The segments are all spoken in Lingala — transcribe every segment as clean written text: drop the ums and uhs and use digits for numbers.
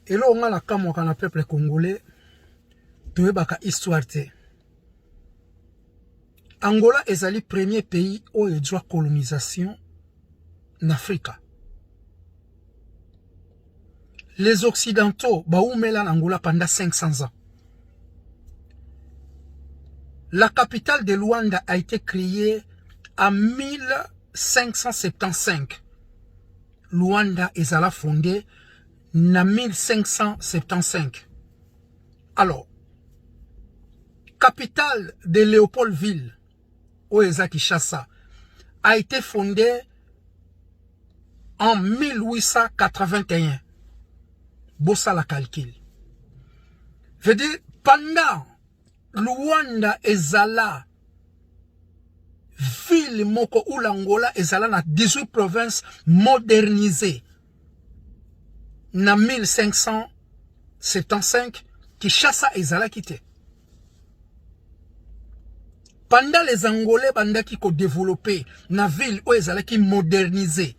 Et là, on a la cam au peuple congolais. Tu veux baka histoire te. Angola est le premier pays où il y a colonisation en Afrique. Les Occidentaux, baoumela Angola pendant 500 ans. La capitale de Luanda a été créée en 1575. Luanda est fondée en 1575. Alors, capitale de Léopoldville, Oeza Kinshasa, a été fondée en 1881. Bossa la calcul. Je veux dire, pendant Luanda ezala ville moko ou l'Angola ezala na 18 provinces modernisées. Na 1575, Kinshasa ezala quitté. Pendant les Angolais, pendant qui ont développé na ville où ezala qui modernisé.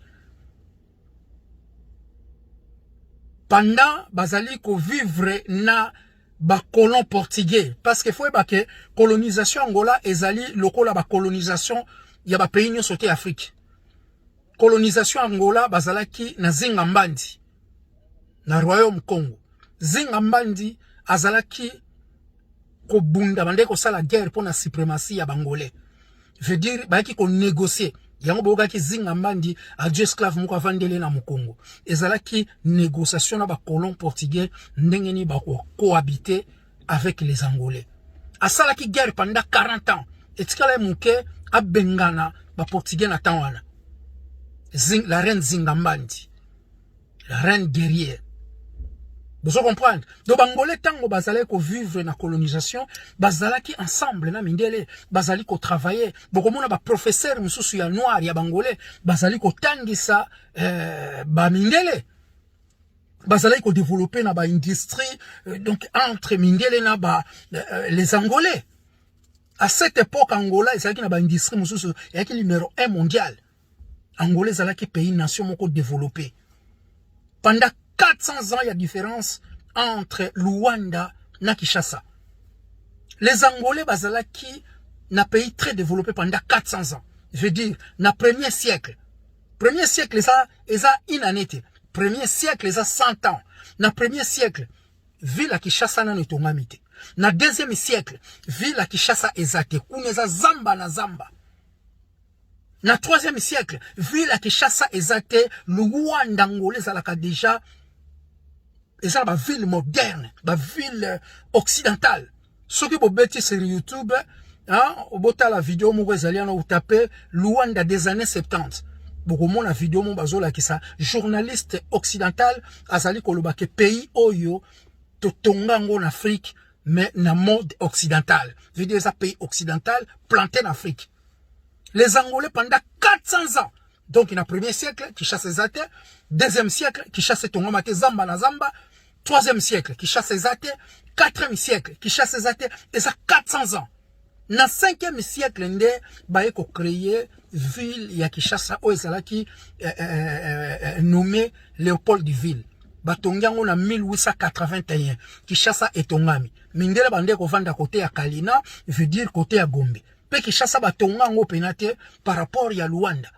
Pendant bazali ko vivre na ba colon portugais parce que faut que colonisation Angola ezali lokola ba colonisation ya ba pays nyo sote Afrique. Colonisation Angola bazalaki na Zingambandi na Royaume Congo. Zingambandi azalaki ko bunda bande ko sala guerre pour la suprématie ya bangolais. Je veux dire ba ki ko négocier yango boka ki Zingambandi a du esclave moko avandele na Mukongo. Ezalaki négociation na ba colon portugais ndengeni ba ko cohabiter avec les Angolais. Asalaki guerre pendant 40 ans. Etikala muke a bengana ba portugais na tawana. La reine Zingambandi. La reine guerrière. Vous comprenez? Donc, Bangolais, tango bazale ko vivre na colonisation, bazalaki ensemble na mindele, bazali ko travailler. Beaucoup mona ba professeur mususu ya noir ya Bangolais, bazali ko tangisa ba mindele. Bazali ko développer na ba industrie, donc entre mindele na ba les Angolais. À cette époque, Angola, ezalaki na ba industrie mususu, yaki numéro 1 mondial. Angolais ezalaki pays nation moko développé. Pendant 400 ans, il y a différence entre Luanda et Kinshasa. Les Angolais, bazalaki, na pays très développé pendant 400 ans. Je veux dire, na premier siècle. Premier siècle, ça, inanité. Premier siècle, ça 100 ans. Na premier siècle, ville à Kinshasa na netongamite. Na deuxième siècle, ville à Kinshasa ezate. Kuneza zamba na zamba. Na troisième siècle, ville à Kinshasa ezate. Luanda Angolais zalaka déjà. Et ça, la ville moderne, la ville occidentale. Ce qui vous bêtez sur YouTube, hein, au bout de la vidéo, vous tapez Luanda des années 70. Beaucoup de la vidéo, qui ça, journaliste occidental, azali kolobake pays oyo, to tonga en Afrique, mais na mode occidental. Je veux dire, ça pays occidental, planté en Afrique. Les Angolais pendant 400 ans. Donc, dans le premier siècle, qui chasse les athées. Deuxième siècle, qui chasse Tongomate Zamba na Zamba. Troisième siècle, qui chasse les athées. Quatrième siècle, qui chasse les athées. Et ça, 400 ans. Dans le cinquième siècle, il a créé ville, ya qui chasse qui nommé Léopoldville. Batongiango na 1881. Qui chasse et Tongami. Mindele bande ko vanda côté à Kalina, veut dire côté à Gombe. Pe qui chasse batongango penate par rapport à Luanda.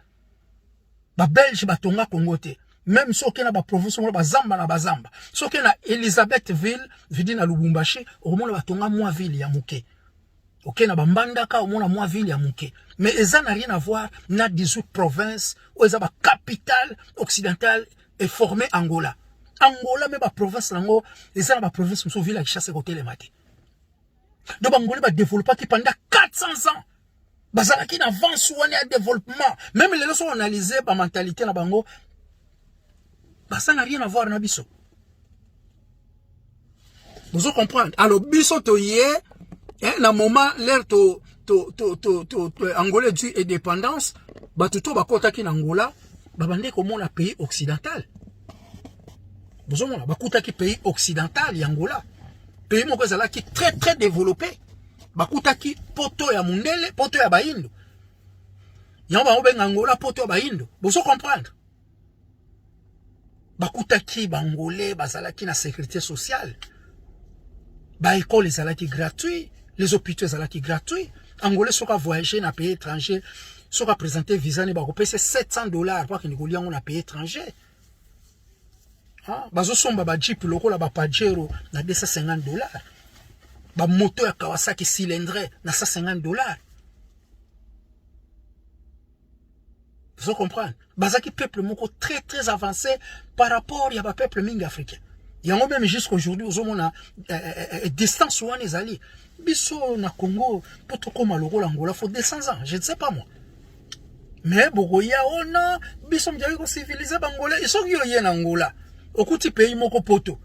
Ba Belge batonga Congote. Même si on a ba province on ba Zamba na bazamba. Si on a Elisabethville, vidi na Lubumbashi, au moins batonga moi ville ya muke. OK na Mbandaka au moins moi ville ya muke. Mais ça n'a rien à voir na 18 provinces où ça ba capitale occidentale est formée Angola. Angola mais ba province lango, ça na ba province sous ville qui chasse côté les maté. Donc Angola va développer qui pendant 400 ans. Bazalaki n'avance ou un développement. Même les leçons analysées par mentalité na bango, ça n'a rien à voir na biso. Vous comprenez? Alors biso to yé, na moment l'air to Angolais du indépendance, ba tuto ba kota ki na Angola, ba bande comme un pays occidental. Vous comprenez? Ba kota ki pays occidental Angola. Pays moko zalaki très très développé. Bakutaki poto ya mundele, poto ya baindo. Yamba obenga Angola poto ya baindo. Vous comprendre? bakutaki bangolais bazalaki na sécurité sociale. Ba école ezalaki gratuit, les hôpitaux ezalaki gratuit. Angolais soka voyager na pays étranger, soka présenter visa ne ba ko payer $700 pour que ni koliango na pays étranger. Ah, bazo somba ba Jeep lokola ba Pajero na $250. Ba moto ya Kawasaki cylindrée na $150. Vous comprenez? Bazaki peuple moko très très avancé par rapport à ba peuple mingi africain. Yango même jusqu'aujourd'hui aux hommes distance ou les alliés. Biso na Congo pour tout comme lokola Angola faut 200 ans, je ne sais pas moi. Mais bogoya ona biso mjaki ko civiliser bangolais, ils sont yo yen Angola. Okuti pays moko poto.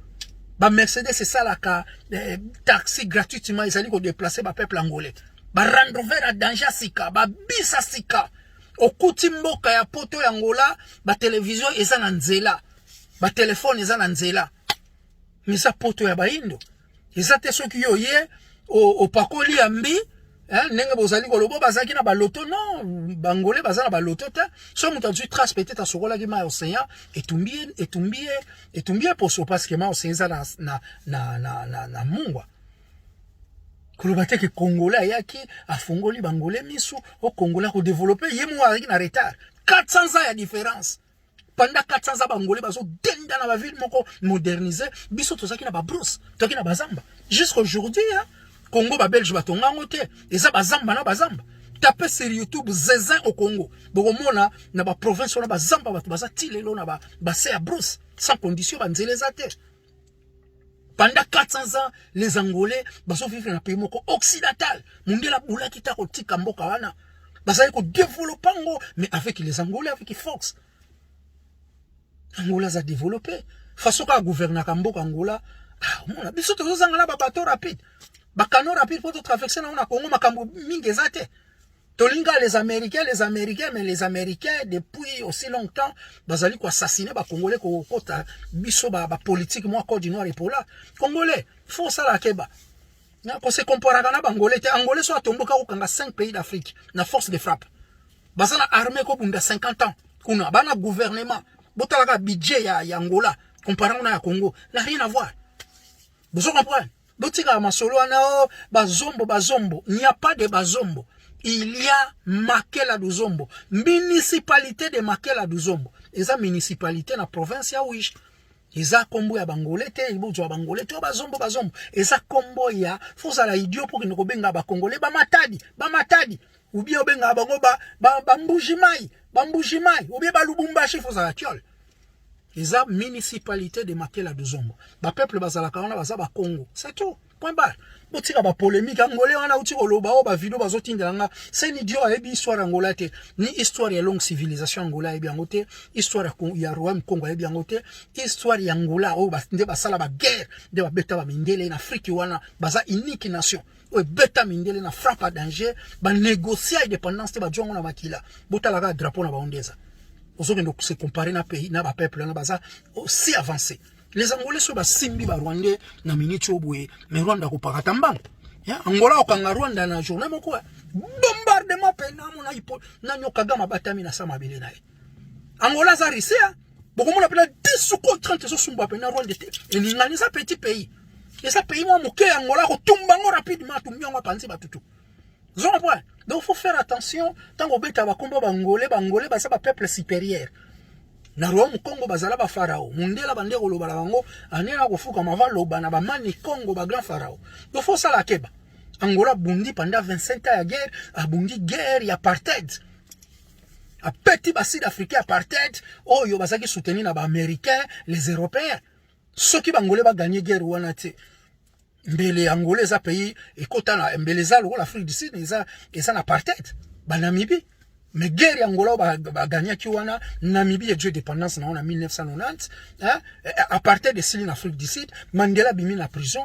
Ba Mercedes c'est ça la ka taxi gratuitement ils allaient ko déplacer ba peuple angolais. Ba Land Rover à danger sika, ba bisa sika. Okuti mboka ya poto ya Angola, ba télévision eza na nzela. Ba téléphone eza na nzela. Misa poto ya ba indo. Eza te soki yo ye o pakoli ambi, hein, nenge bozali ko lobo bazaki na ba loto non, bangolais bazana ba loto te. So muta du trace peut-être asokola ki ma océan et tumbie poso parce que ma océan na mungwa. Kolobate ke Congolais yaki afongoli bangolais misu au Congolais ko développer yemo avec na retard. 400 ans ya différence. Pendant 400 ans bangolais bazo denda na ba ville moko modernisé, biso tozaki na ba brousse, tozaki na bazamba. Jusqu'aujourd'hui hein, Congo ba belge batonga ngote, eza bazamba na bazamba. Tapez sur YouTube Zezin au Congo. Bokomona na ba province na bazamba batu baza tilelo na ba se ya brousse sans condition banzeleza te. Pendant 400 ans, les Angolais, baso vivre dans un pays moko occidental. Mundela boula kita ko tika mboka wana. Basali ko développer ngo, mais avec les Angolais, avec les Fox. Angola a développé. Façon ka gouverner mboka Angola, ah, mona biso to zanga na ba bateau rapide. Ba canot rapide pour traverser na Congo makambo mingi ezate. Tolinga les Américains, mais les Américains, depuis aussi longtemps, bazali ko assassiner ba Congolais ko kota biso ba politique moi Côte d'Ivoire et pour là. Congolais, faut ça la keba. Na ko se compara kana bangolais te Angolais so atomboka ko kanga 5 pays d'Afrique na force de frappe. Bazana armée ko bunda 50 ans. Kuna bana gouvernement, botalaka budget ya Angola comparant na ya Congo, n'a rien à voir. Vous comprenez? Botika masolo na bazombo, il n'y a pas de bazombo. Il y a Makela du Zombo, municipalité de Makela du Zombo. Eza municipalité na province ya Wish. Eza kombo ya bangolete, ibozo ya bangolete, bazombo. Eza kombo ya fosa la idiot pour que nous benga ba congolais ba matadi. Ou bien benga bango ba mbujimai, ou bien ba lubumbashi fosa la tiol. Eza municipalité de Makela du Zombo. Ba peuple bazala kaona baza ba Congo. C'est tout. Point barre. Botika ba polémique angolais wana uti oloba o ba vidéo bazotindanga c'est ni dio ebi histoire angola te ni histoire ya longue civilisation angola ebi angote histoire ya royaume Congo ebi angote histoire ya angola o ba nde basala ba guerre de ba beta ba mindele na Afrique wana baza unique nation o beta mindele na frappe à danger ba négocier indépendance te ba jongo na makila botala ka drapeau na ba ondeza ozoke ndo se comparer na pays na ba peuple na baza aussi avancé. Les Angolais sont simbi ba Rwandais na minute oboué mais Rwanda ko pakata mbango ya Angola okanga Rwanda na journée moko bombardement pena mona ipo na nyokaga mabatami na sama bele nae Angola za risia boko mona pena 10 ou 30 so sumba pena Rwanda te et ni ngani sa petit pays et ça pays mo moké Angola ko tumbango rapidement tumiongo panzi batutu zona point donc faut faire attention tant ko beta ba kombo bangolais ba sa ba peuple supérieur. Na romu Congo bazala ba farao mundela bande ko loba bango anena ko fuka mavalo na ba mani Congo ba grand farao do faut ça la keba Angola bundi pendant 25 ans ya guerre a bundi guerre ya apartheid a petit basi d'Africain apartheid oh yo bazaki soutenir na ba américains les européens ceux qui bangolais ba gagner guerre wana te mbele Angolais za pays et kota na mbele za l'Afrique du Sud eza na apartheid ba Namibie. Mais guerre Angola ba gagné qui wana Namibie et dépendance en 1990 hein à partir de Sili en Afrique du Sud Mandela bimi na prison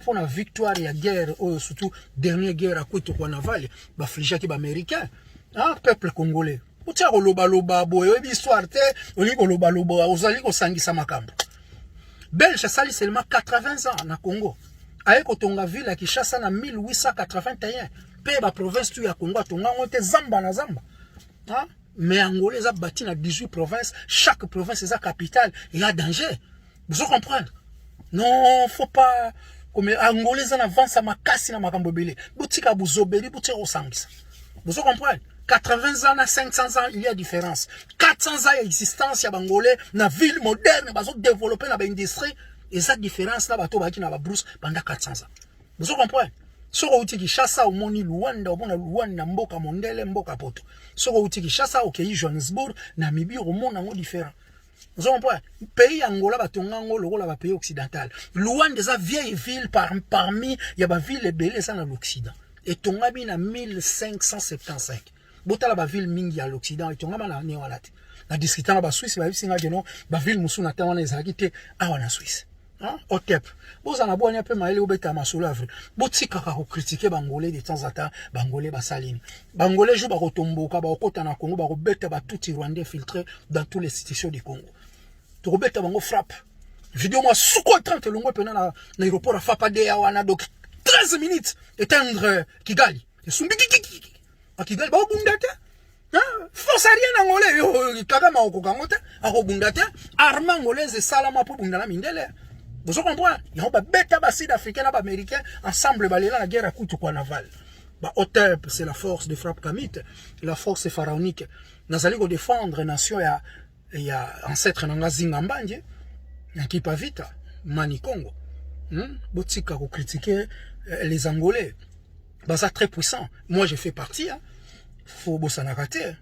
pour la victoire et la guerre surtout dernière guerre à Koutou Naval ba frija ki ba américain hein peuple congolais utia ko loba boyo histoire te oli ko loba ozali ko sangisa makambo Belge sali seulement 80 ans na Congo aye ko tonga ville ya Kinshasa na 1881 pe ba province tu ya Congo tonga ngote zamba na zamba. Hein? Mais Angolais a bâti dans 18 provinces. Chaque province est sa capitale. Il y a danger. Vous comprenez? Non, faut pas. Comme Angolais en avance à ma casse na makambobele. Boutika bouzobeli, boutika osangisa. Vous comprenez? 80 ans à 500 ans, il y a différence. 400 ans d'existence, il y a Bangolais, dans la ville moderne, ils ont développé dans l'industrie. Et cette différence, là, bateau baki na ba brousse pendant 400 ans. Vous comprenez? Soko uti Kinshasa, au moni Luanda, au mona Luanda, mboka mondele, mboka poto. Soko uti Kinshasa, au Kei Johannesburg, Namibie, au monde en différent. Vous comprenez? Pays Angola, batongango, le rôle pays occidental. Luanda, des vieilles villes parmi, il y a des villes belles, ça dans l'Occident. Et Tongabi na 1575. Botala ba ville mingi à l'Occident, et Tongaba na néolate. Na discutant ba Suisse, ba singa geno, ba ville musu na tawana ezakite, awa na Suisse. Otep. Vous en avez un peu mal au bêta masolo avril. Botika ka critiquer Bangolais de temps en temps, Bangolais basaline. Bangolais joue ba rotombo ka ba okota na Congo ba robeta ba tout Rwandais filtré dans toutes les institutions du Congo. To robeta bango frappe. Vidéo moi souko 30 longo pena na aéroport à Fapade ya wana donc 13 minutes éteindre Kigali. Et sumbi kiki. A Kigali ba obundate. Force rien angolais kagama okokangote a obundate arme angolaise salama pour bundala mindele. Vous comprenez? Il y a des bêtes sud-africains et américains ensemble dans la guerre à couteau quoi naval. Otep, c'est la force de frappe kamite, la force pharaonique. Nous allons défendre la nation et ancêtre dans la Zingambanje, qui pas vite, Mani Congo. Botika ko critiquer les Angolais. Ça très puissant. Moi j'ai fait partie. Faut bosser na rater.